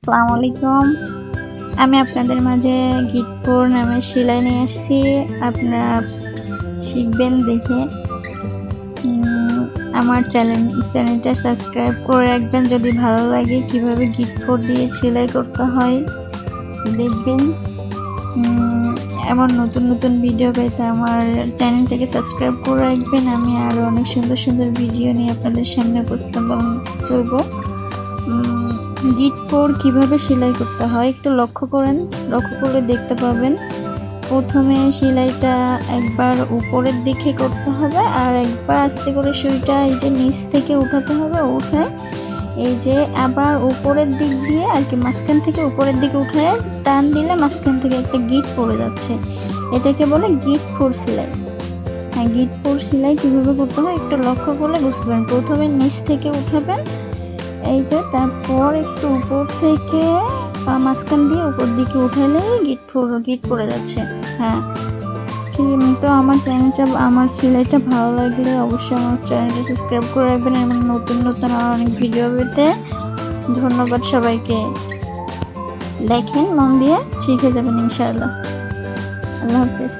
আসসালামু আলাইকুম। আমি আপনাদের মাঝে গিটপুর নামের সেলাই নিয়ে আসছি। আপনারা শিখবেন দেখে। আমার চ্যানেলটা সাবস্ক্রাইব করে রাখবেন যদি ভালো লাগে কিভাবে গিটপুর দিয়ে সেলাই করতে হয় দেখবেন। এমন নতুন নতুন ভিডিও পেতে আমার চ্যানেলটাকে সাবস্ক্রাইব করে রাখবেন। আমি আরও অনেক সুন্দর সুন্দর ভিডিও নিয়ে আপনাদের সামনে উপস্থাপন করব। গিটপুর কিভাবে সেলাই করতে হয় একটু লক্ষ্য করলে দেখতে পাবেন। প্রথমে সেলাইটা একবার উপরের দিকে করতে হবে আর একবার আস্তে করে সুইটা এই যে নিচ থেকে উঠাতে হবে। উঠে এই যে আবার উপরের দিক দিয়ে আর কি মাঝখান থেকে উপরের দিকে উঠে টান দিলে মাঝখান থেকে একটা গিট পড়ে যাচ্ছে। এটাকে বলে গিটপুর সেলাই। হ্যাঁ, গিটপুর সেলাই কীভাবে করতে হয় একটু লক্ষ্য করলে বুঝতে পারেন। প্রথমে নিচ থেকে উঠাবেন এই যে, তারপর একটু উপর থেকে মাঝখান দিয়ে উপর দিকে উঠালেই গিট পড়ে যাচ্ছে। হ্যাঁ ঠিক। তো আমার সেলাইটা ভালো লাগলে অবশ্যই আমার চ্যানেলটা সাবস্ক্রাইব করে রাখবেন এবং নতুন নতুন আর অনেক ভিডিও পেতে। ধন্যবাদ সবাইকে। দেখেন মন দিয়ে শিখে যাবেন ইনশাআল্লাহ। আল্লাহ হাফেজ।